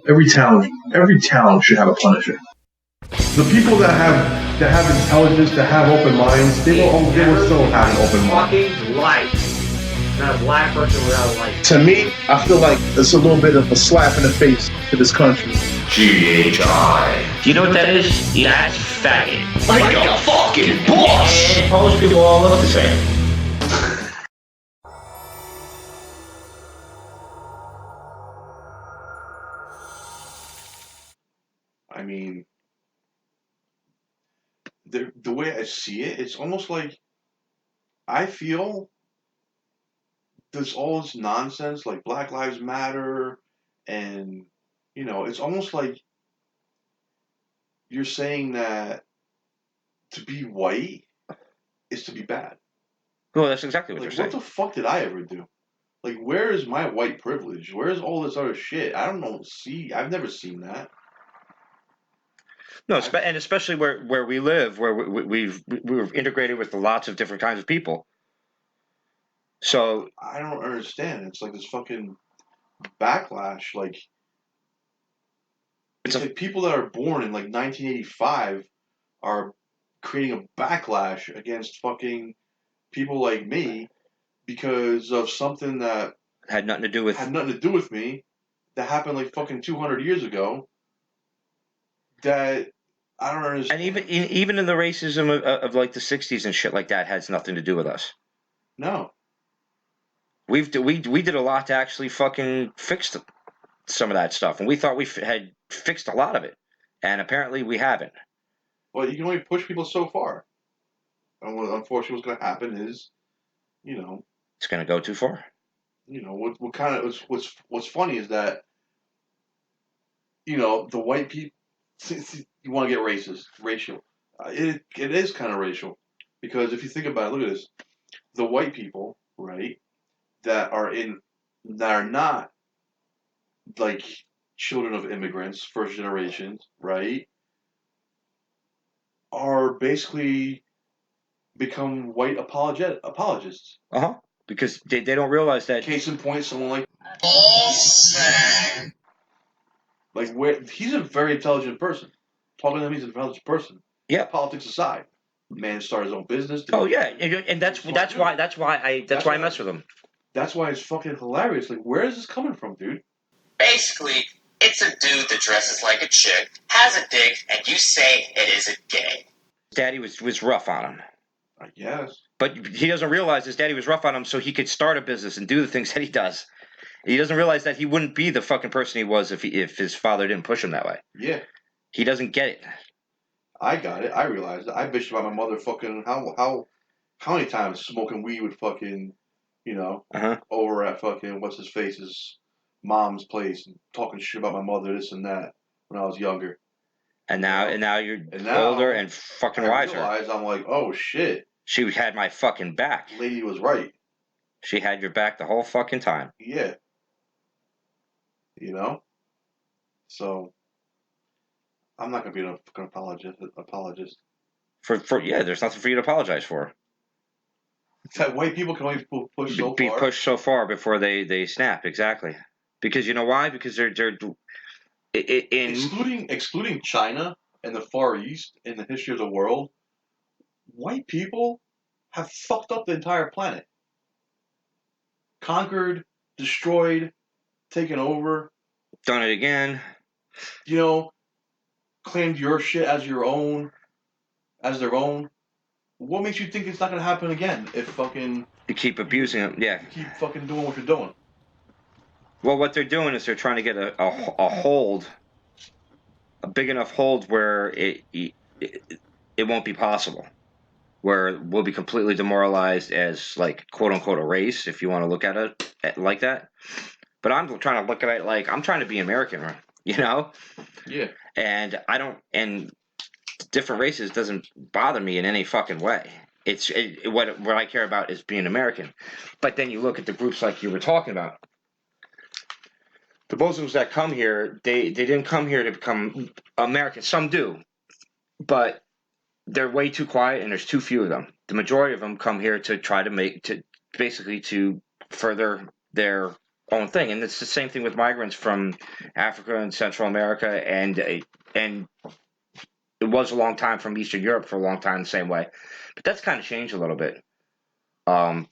Every town should have a Punisher. The people that have intelligence, that have open minds, they will still have an open mind. Fucking life. Not a black person without a life. To me, I feel like it's a little bit of a slap in the face to this country. GHI. Do you know what that is? That's faggot. Like a fucking boss! And Polish people all look the same. I mean, the way I see it, it's almost like I feel there's all this nonsense like Black Lives Matter, and it's almost like you're saying that to be white is to be bad. Well, that's exactly what Like, you're saying. what the fuck did I ever do? Like, where is my white privilege? Where is all this other shit? I don't know. I've never seen that. No, and especially where we live, where we're integrated with lots of different kinds of people. So I don't understand. It's like this fucking backlash. Like, it's like people that are born in like 1985 are creating a backlash against fucking people like me because of something that had nothing to do with me that happened like fucking 200 years ago. That I don't understand. And even in the racism of like the 60s and shit like that has nothing to do with us. No. We did a lot to actually fucking fix some of that stuff, and we thought we had fixed a lot of it, and apparently we haven't. Well, you can only push people so far. And what unfortunately what's going to happen is, it's going to go too far. What kind of what's funny is that, the white people. You want to get racial. It is kind of racial, because if you think about it, look at this: the white people, right, that are not like children of immigrants, first generations, right, are basically become white apologists. Because they don't realize that. Case in point, someone like he's a very intelligent person. Talking to him, he's an intelligent person. Yeah. Politics aside, man started his own business. Oh yeah, and that's why I mess with him. That's why it's fucking hilarious. Like, where is this coming from, dude? Basically, it's a dude that dresses like a chick, has a dick, and you say it isn't gay. Daddy was rough on him. I guess. But he doesn't realize his daddy was rough on him so he could start a business and do the things that he does. He doesn't realize that he wouldn't be the fucking person he was if his father didn't push him that way. Yeah. He doesn't get it. I got it. I realized it. I bitched about my mother fucking how many times smoking weed with fucking, over at fucking what's his face's mom's place and talking shit about my mother, this and that, when I was younger. And now you're older and fucking wiser. I realized, I'm like, oh shit. She had my fucking back. Lady was right. She had your back the whole fucking time. Yeah. So I'm not gonna be an apologist. There's nothing for you to apologize for. That white people can only push so far. Be pushed so far before they snap. Exactly. Because you know why? Because they're excluding China and the Far East in the history of the world, white people have fucked up the entire planet. Conquered, destroyed, taken over. Done it again. Claimed your shit as their own. What makes you think it's not going to happen again if fucking... You keep abusing them, yeah. You keep fucking doing what you're doing. Well, what they're doing is they're trying to get a hold, a big enough hold where it won't be possible. Where we'll be completely demoralized as, like, quote-unquote a race, if you want to look at it like that. But I'm trying to look at it like, I'm trying to be American, Yeah. And different races doesn't bother me in any fucking way. What I care about is being American. But then you look at the groups like you were talking about. The Muslims that come here, they didn't come here to become American. Some do. But they're way too quiet, and there's too few of them. The majority of them come here to try to basically to further their own thing, and it's the same thing with migrants from Africa and Central America, and it was a long time from Eastern Europe for a long time the same way, but that's kind of changed a little bit. Yeah,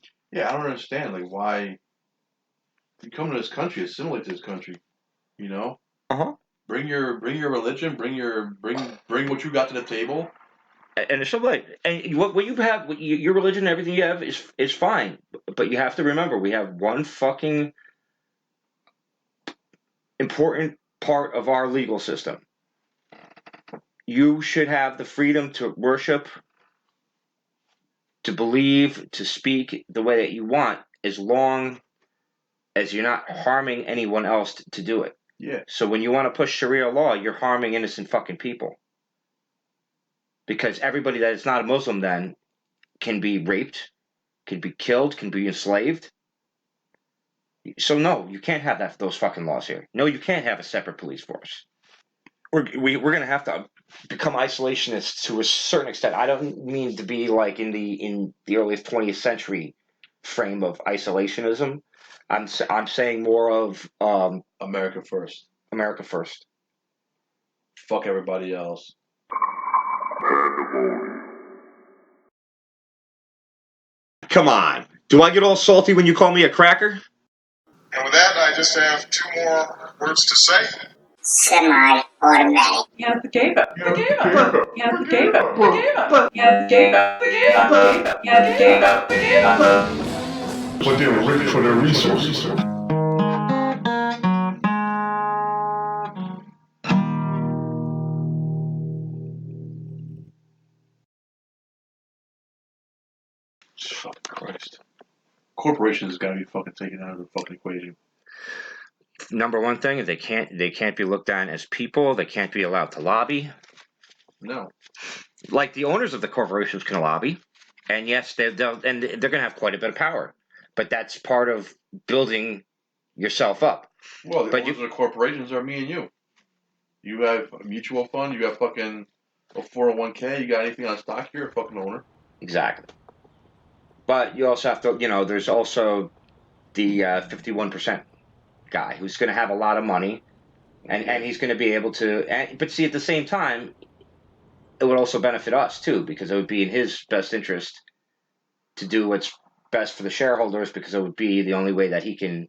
I don't understand like why you come to this country, assimilate to this country, you know. Bring your religion, bring what you got to the table. And it's like, and what you have, your religion, and everything you have is fine, but you have to remember we have one fucking important part of our legal system. You should have the freedom to worship, to believe, to speak the way that you want, as long as you're not harming anyone else to do it. Yeah. So when you want to push Sharia law, you're harming innocent fucking people. Because everybody that is not a Muslim then can be raped, can be killed, can be enslaved. So no, you can't have those fucking laws here. No, you can't have a separate police force. We're going to have to become isolationists to a certain extent. I don't mean to be like in the earliest 20th century frame of isolationism. I'm saying more of America first. America first. Fuck everybody else. Come on. Do I get all salty when you call me a cracker? And with that, I just have 2 more words to say. Semi-automatic. Yeah, the gay bit. The gay bit. Yeah, the gay bit. The gay bit. Yeah, the gay bit. The gay bit. Yeah, the gay bit. The gay bit. But they were rich for their resources. Fucking Christ. Corporations got to be fucking taken out of the fucking equation. Number one thing is they can't be looked on as people. They can't be allowed to lobby. No. Like the owners of the corporations can lobby, and yes, they're going to have quite a bit of power. But that's part of building yourself up. Well, the But owners of the corporations are me and you. You have a mutual fund. You have fucking a 401k. You got anything on stock? You're a fucking owner. Exactly. But you also have to, there's also the 51% guy who's going to have a lot of money, and he's going to be able to. But see, at the same time, it would also benefit us too, because it would be in his best interest to do what's best for the shareholders, because it would be the only way that he can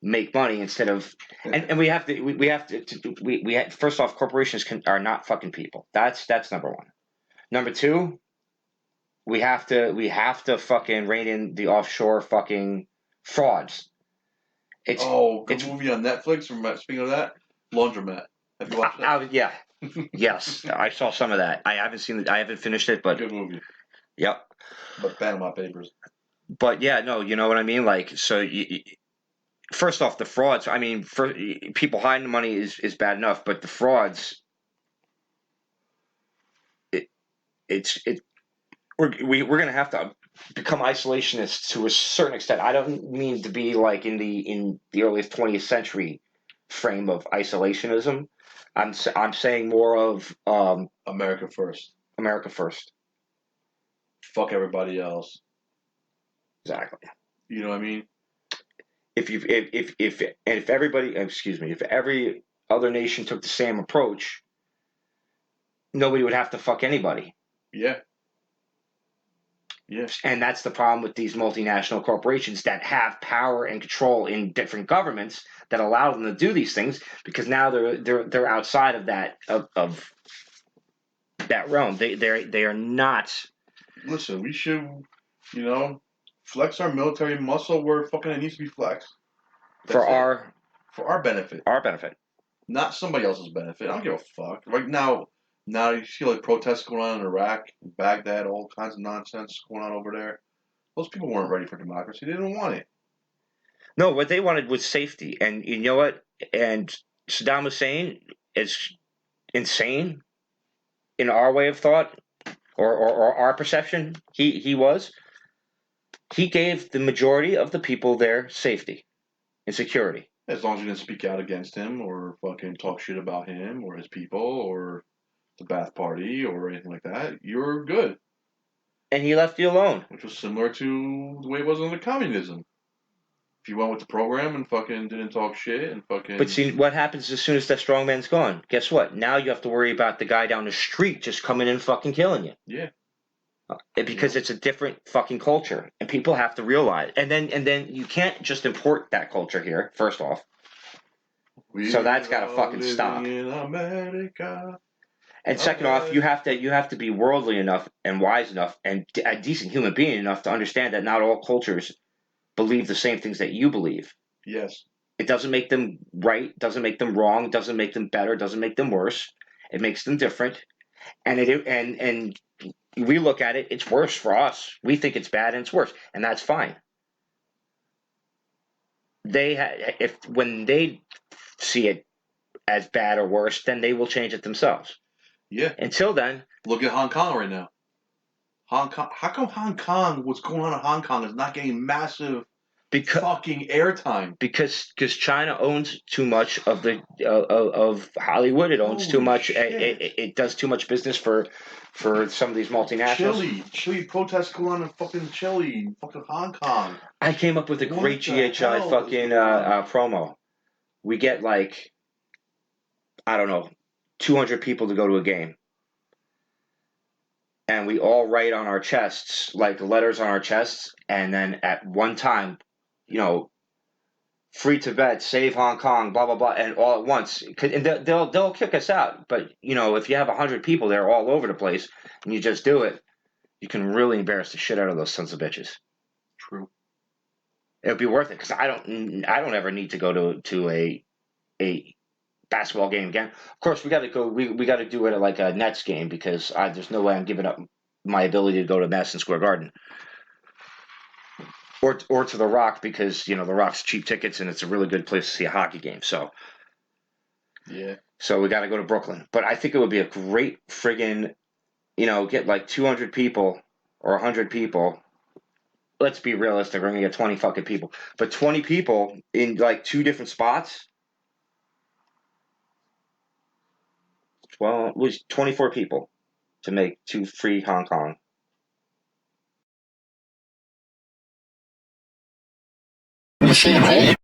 make money instead of. And we have to first off, corporations are not fucking people. That's number one. Number two, we have to fucking rein in the offshore fucking frauds. Good movie on Netflix. Speaking of that, Laundromat. Have you watched that? Yeah. Yes, I saw some of that. I haven't seen it. I haven't finished it, but good movie. Yep. But Panama Papers. But yeah, no, you know what I mean. Like, so first off, the frauds. I mean, for people hiding the money is bad enough, but the frauds. We're gonna have to become isolationists to a certain extent. I don't mean to be like in the earliest 20th century frame of isolationism. I'm saying more of America first. America first. Fuck everybody else. Exactly. You know what I mean? If everybody, excuse me, if every other nation took the same approach, nobody would have to fuck anybody. Yeah. Yes. And that's the problem with these multinational corporations that have power and control in different governments that allow them to do these things, because now they're outside of that of that realm. They are not. Listen, we should, flex our military muscle where fucking it needs to be flexed. For our benefit. Our benefit. Not somebody else's benefit. I don't give a fuck. Right now you see like protests going on in Iraq, Baghdad, all kinds of nonsense going on over there. Those people weren't ready for democracy. They didn't want it. No, what they wanted was safety. And you know what? And Saddam Hussein is insane in our way of thought, or our perception. He gave the majority of the people their safety and security. As long as you didn't speak out against him or fucking talk shit about him or his people or the Ba'ath Party or anything like that, you're good. And he left you alone. Which was similar to the way it was under communism. If you went with the program and fucking didn't talk shit and fucking. But see, what happens as soon as that strong man's gone? Guess what? Now you have to worry about the guy down the street just coming in and fucking killing you. Yeah. Because it's a different fucking culture, and people have to realize. And then you can't just import that culture here. First off, so that's got to fucking stop. In America. And second off, you have to be worldly enough and wise enough and a decent human being enough to understand that not all cultures believe the same things that you believe. Yes. It doesn't make them right, doesn't make them wrong, doesn't make them better, doesn't make them worse. It makes them different. And we look at it, it's worse for us. We think it's bad and it's worse, and that's fine. When they see it as bad or worse, then they will change it themselves. Yeah. Until then, look at Hong Kong right now. Hong Kong. How come Hong Kong? What's going on in Hong Kong is not getting massive fucking airtime? Because China owns too much of the of Hollywood. It owns too much. It does too much business for some of these multinationals. Chile protests going on in fucking Chile, fucking Hong Kong. I came up with a great GHI fucking promo. We get like, I don't know, 200 people to go to a game. And we all write on our chests, like letters on our chests, and then at one time, free Tibet, save Hong Kong, blah, blah, blah, and all at once. And they'll kick us out. But, if you have 100 people there all over the place, and you just do it, you can really embarrass the shit out of those sons of bitches. True. It would be worth it, because I don't ever need to go to a basketball game again. Of course, we got to go. We got to do it at like a Nets game, because there's no way I'm giving up my ability to go to Madison Square Garden or to the Rock, because the Rock's cheap tickets and it's a really good place to see a hockey game. So yeah. So we got to go to Brooklyn. But I think it would be a great friggin', get like 200 people or 100 people. Let's be realistic. We're gonna get 20 fucking people, but 20 people in like 2 different spots. Well, it was 24 people to make 2 free Hong Kong. Machine hole.